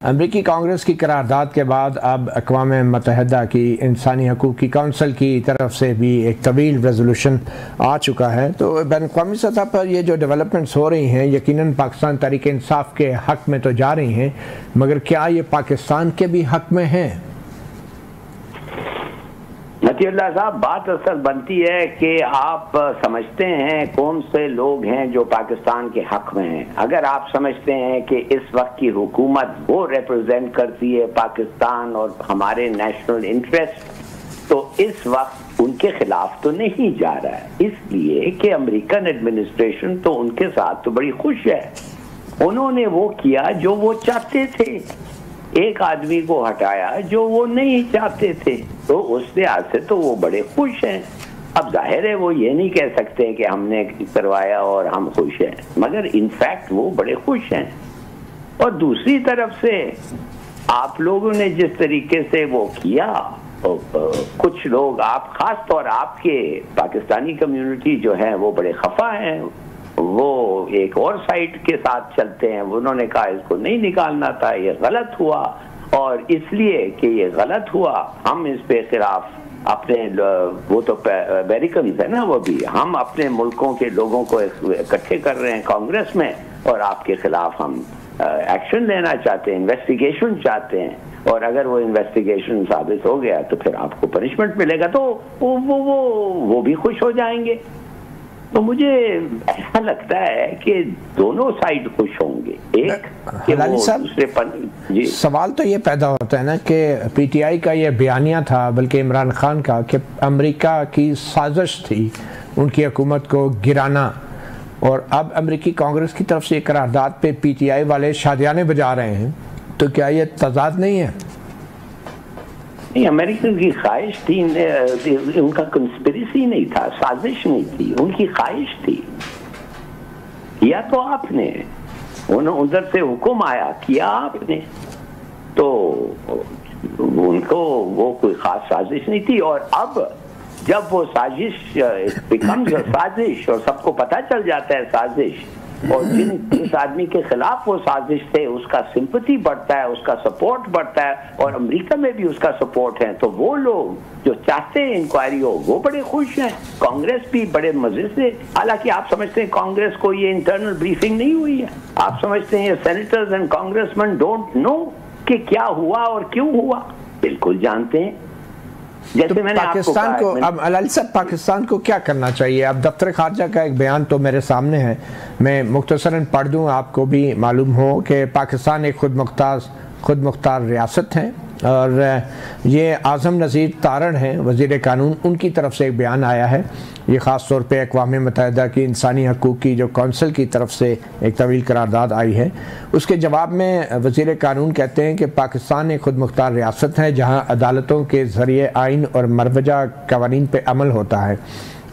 अमरीकी कांग्रेस की करारदाद के बाद अब अक़वाम मुत्तहिदा की इंसानी हकूक़ की कौंसिल की तरफ से भी एक तवील रेजोल्यूशन आ चुका है। तो बैन-अक़वामी सतह पर ये जो डेवलपमेंट्स हो रही हैं यकीनन पाकिस्तान तहरीक इंसाफ के हक़ में तो जा रही हैं, मगर क्या ये पाकिस्तान के भी हक़ में हैं? मतीउल्लाह साहब, बात असल बनती है कि आप समझते हैं कौन से लोग हैं जो पाकिस्तान के हक में हैं। अगर आप समझते हैं कि इस वक्त की हुकूमत वो रिप्रेजेंट करती है पाकिस्तान और हमारे नेशनल इंटरेस्ट, तो इस वक्त उनके खिलाफ तो नहीं जा रहा है, इसलिए कि अमेरिकन एडमिनिस्ट्रेशन तो उनके साथ तो बड़ी खुश है। उन्होंने वो किया जो वो चाहते थे, एक आदमी को हटाया जो वो नहीं चाहते थे, तो उस लिहाज से तो वो बड़े खुश हैं। अब जाहिर है वो ये नहीं कह सकते कि हमने करवाया और हम खुश हैं, मगर इनफैक्ट वो बड़े खुश हैं। और दूसरी तरफ से आप लोगों ने जिस तरीके से वो किया, कुछ लोग, आप खास तौर आपके पाकिस्तानी कम्युनिटी जो है वो बड़े खफा हैं, वो एक और साइड के साथ चलते हैं। उन्होंने कहा इसको नहीं निकालना था, ये गलत हुआ, और इसलिए कि ये गलत हुआ हम इस पे खिलाफ अपने, वो तो अमेरिकन है ना, वो भी हम अपने मुल्कों के लोगों को इकट्ठे कर रहे हैं कांग्रेस में, और आपके खिलाफ हम एक्शन लेना चाहते हैं, इन्वेस्टिगेशन चाहते हैं, और अगर वो इन्वेस्टिगेशन साबित हो गया तो फिर आपको पनिशमेंट मिलेगा, तो वो भी खुश हो जाएंगे। तो मुझे ऐसा लगता है कि दोनों साइड खुश होंगे। एक कि वो दूसरे पर जी। सवाल तो ये पैदा होता है ना कि पीटीआई का ये बयानिया था, बल्कि इमरान खान का, कि अमेरिका की साजिश थी उनकी हुकूमत को गिराना, और अब अमेरिकी कांग्रेस की तरफ से ये करारदाद पे पीटीआई वाले शादियाने बजा रहे हैं, तो क्या ये तजाद नहीं है? नहीं, अमेरिका की ख्वाहिश थी, उनका कंस्पिरेसी नहीं था, साजिश नहीं थी, उनकी ख्वाहिश थी। किया तो आपने, उधर से हुक्म आया, किया आपने, तो उनको वो कोई खास साजिश नहीं थी। और अब जब वो साजिश बिकम्स साजिश और सबको पता चल जाता है साजिश, और जिस आदमी के खिलाफ वो साजिश थे उसका सिंपैथी बढ़ता है, उसका सपोर्ट बढ़ता है, और अमेरिका में भी उसका सपोर्ट है, तो वो लोग जो चाहते हैं इंक्वायरी हो वो बड़े खुश हैं। कांग्रेस भी बड़े मजे से, हालांकि आप समझते हैं कांग्रेस को ये इंटरनल ब्रीफिंग नहीं हुई है, आप समझते हैं senators and congressman don't know कि क्या हुआ और क्यों हुआ, बिल्कुल जानते हैं। तो पाकिस्तान को अब अलाल साहब, पाकिस्तान को क्या करना चाहिए? अब दफ्तर खारजा का एक बयान तो मेरे सामने है, मैं मुख्तसरन पढ़ दूं, आपको भी मालूम हो कि पाकिस्तान एक खुद मुख्तार रियासत है, और ये आज़म नज़ीर तारण हैं वज़ीर कानून, उनकी तरफ से एक बयान आया है। ये ख़ास तौर पे अक़वाम मुत्तहिदा की इंसानी हकूक़ की जो कौंसिल की तरफ से एक तवील करारदाद आई है, उसके जवाब में वज़ीर कानून कहते हैं कि पाकिस्तान एक खुद मुख्तार रियासत है जहाँ अदालतों के ज़रिए आइन और मरवजा कवानीन पर अमल होता है।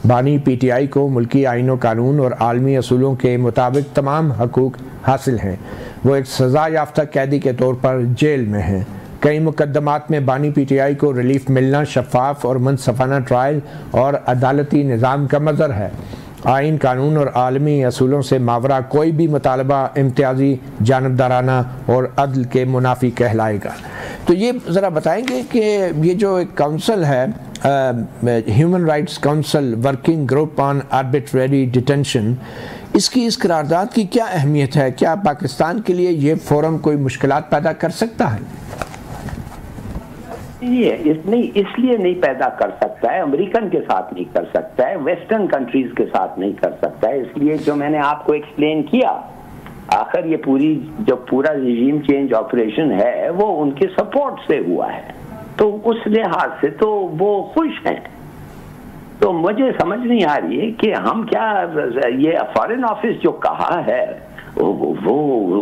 बानी पीटीआई को मुल्की आइन व कानून और आलमी असूलों के मुताबिक तमाम हकूक़ हासिल हैं। वो एक सज़ा याफ्ता कैदी के तौर पर जेल में हैं। कई मुकदमात में बानी पीटीआई को रिलीफ मिलना शफाफ और मुनसफाना ट्रायल और अदालती निज़ाम का मज़हर है। आइन, कानून और आलमी असूलों से मावरा कोई भी मुतालबा इम्तियाजी, जानबदाराना और अदल के मुनाफी कहलाएगा। तो ये ज़रा बताएंगे कि ये जो एक काउंसिल है, human rights council working group on arbitrary detention, इसकी इस करारदाद की क्या अहमियत है? क्या पाकिस्तान के लिए ये फोरम कोई मुश्किलात पैदा कर सकता है? इसलिए नहीं पैदा कर सकता है, अमेरिकन के साथ नहीं कर सकता है, वेस्टर्न कंट्रीज के साथ नहीं कर सकता है। इसलिए जो मैंने आपको एक्सप्लेन किया, आखिर ये पूरा रिजीम चेंज ऑपरेशन है वो उनके सपोर्ट से हुआ है, तो उस लिहाज से तो वो खुश हैं। तो मुझे समझ नहीं आ रही है कि हम क्या, ये फॉरेन ऑफिस जो कहा है वो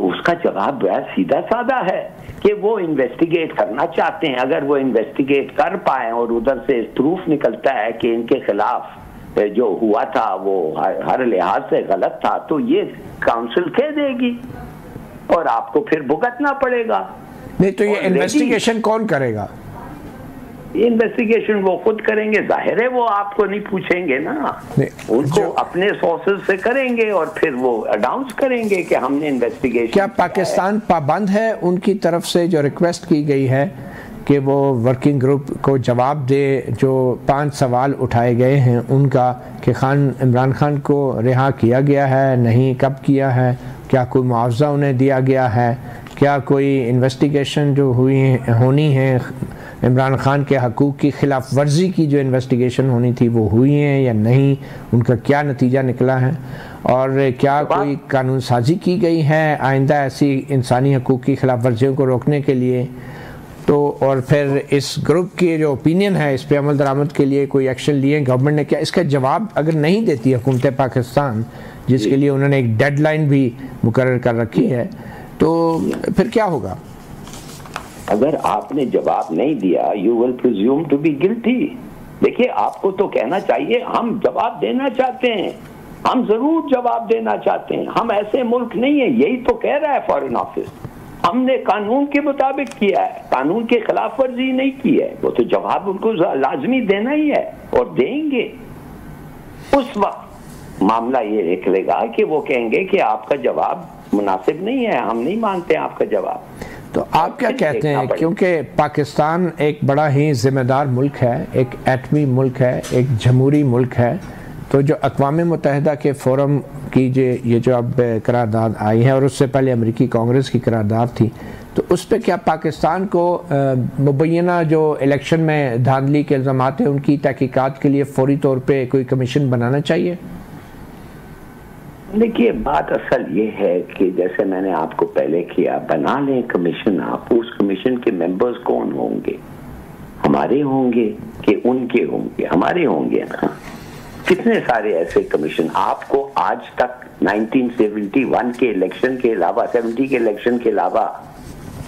उसका जवाब सीधा साधा है कि वो इन्वेस्टिगेट करना चाहते हैं। अगर वो इन्वेस्टिगेट कर पाए और उधर से प्रूफ निकलता है कि इनके खिलाफ जो हुआ था वो हर लिहाज से गलत था, तो ये काउंसिल कह देगी और आपको फिर भुगतना पड़ेगा। नहीं तो ये इन्वेस्टिगेशन कौन करेगा? इन्वेस्टिगेशन वो खुद करेंगे, जाहिर है वो आपको नहीं पूछेंगे ना, उनको अपने सोर्सेज से करेंगे और फिर वो अनाउंस करेंगे कि हमने इन्वेस्टिगेशन। क्या पाकिस्तान पाबंद है उनकी तरफ से जो रिक्वेस्ट की गई है कि वो वर्किंग ग्रुप को जवाब दे जो 5 सवाल उठाए गए हैं उनका, कि इमरान खान को रिहा किया गया है नहीं, कब किया है, क्या कोई मुआवजा उन्हें दिया गया है, क्या कोई इन्वेस्टिगेशन जो होनी है इमरान खान के हकूक़ की खिलाफ वर्जी की जो इन्वेस्टिगेशन होनी थी वो हुई है या नहीं, उनका क्या नतीजा निकला है, और क्या कोई कानून साजी की गई है आइंदा ऐसी इंसानी हकूक़ की खिलाफ वर्जियों को रोकने के लिए। तो और फिर इस ग्रुप की जो ओपिनियन है इस पे अमल दरामद के लिए कोई एक्शन लिए गवर्नमेंट ने क्या? इसका जवाब अगर नहीं देती हुकूमत पाकिस्तान, जिसके लिए उन्होंने एक डेडलाइन भी मुकर्रर कर रखी है, तो फिर क्या होगा? अगर आपने जवाब नहीं दिया you will presume to be guilty. देखिए आपको तो कहना चाहिए हम जवाब देना चाहते हैं, हम जरूर जवाब देना चाहते हैं, हम ऐसे मुल्क नहीं है, यही तो कह रहा है फॉरेन ऑफिस, हमने कानून के मुताबिक किया है, कानून के खिलाफ वर्जी नहीं की है, वो तो जवाब उनको लाजमी देना ही है और देंगे। उस वक्त मामला ये निकलेगा कि वो कहेंगे कि आपका जवाब मुनासिब नहीं है, हम नहीं मानते आपका जवाब। तो आप क्या कहते हैं, क्योंकि पाकिस्तान एक बड़ा ही जिम्मेदार मुल्क है, एक एटमी मुल्क है, एक जमहूरी मुल्क है, तो जो अक़वाम मुत्तहिदा के फोरम की ये जो अब करारदाद आई है और उससे पहले अमेरिकी कांग्रेस की करारदाद थी, तो उस पर क्या पाकिस्तान को मुबैना जो इलेक्शन में धांधली के इल्ज़ामात हैं उनकी तहकीकात के लिए फौरी तौर पे कोई कमीशन बनाना चाहिए? देखिए बात असल ये है कि जैसे मैंने आपको पहले किया, बना लें कमीशन, आप उस कमीशन के मेंबर्स कौन होंगे? हमारे होंगे कि उनके होंगे? हमारे होंगे ना। कितने सारे ऐसे कमीशन आपको आज तक 1971 के इलेक्शन के अलावा, 70 के इलेक्शन के अलावा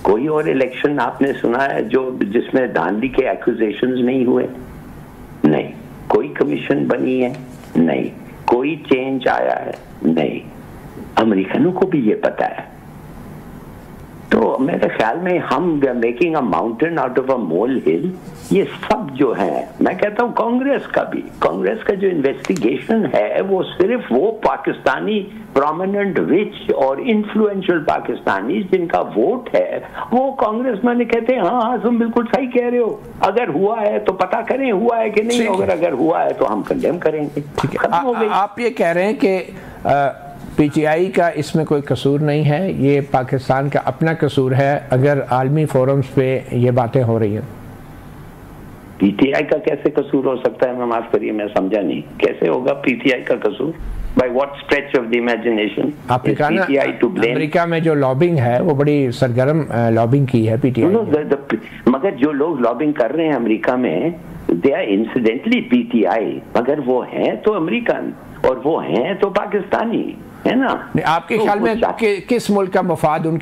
कोई और इलेक्शन आपने सुना है जो जिसमें धांधली के एक्यूजेशंस नहीं हुए? नहीं। कोई कमीशन बनी है? नहीं। कोई चेंज आया है? नहीं। अमेरिकनों को भी ये पता है। तो मेरे ख्याल में हम making a mountain out of a molehill, ये सब जो है, मैं कहता हूँ कांग्रेस का जो इन्वेस्टिगेशन है वो सिर्फ वो पाकिस्तानी प्रोमिनेंट रिच और इन्फ्लुएंशियल पाकिस्तानी जिनका वोट है वो कांग्रेस मैंने कहते हैं हाँ हाँ तुम बिल्कुल सही कह रहे हो, अगर हुआ है तो पता करें हुआ है कि नहीं, अगर हुआ है तो हम कंडेम करेंगे। आप ये कह रहे हैं कि पीटीआई का इसमें कोई कसूर नहीं है, ये पाकिस्तान का अपना कसूर है अगर आलमी फोरम्स पे ये बातें हो रही हैं? पीटीआई का कैसे कसूर हो सकता है? मैं माफ करिए, मैं समझा नहीं, कैसे होगा पीटीआई का कसूर? By what stretch of the imagination? America में जो लॉबिंग है वो बड़ी सरगर्म लॉबिंग की है पीटीआई। मगर जो लोग लॉबिंग कर रहे हैं अमेरिका में दे आर इंसिडेंटली पीटीआई, मगर वो हैं तो अमेरिकन और वो हैं तो पाकिस्तानी, है ना? आपके ख्याल में किस मुल्क का मफाद उनके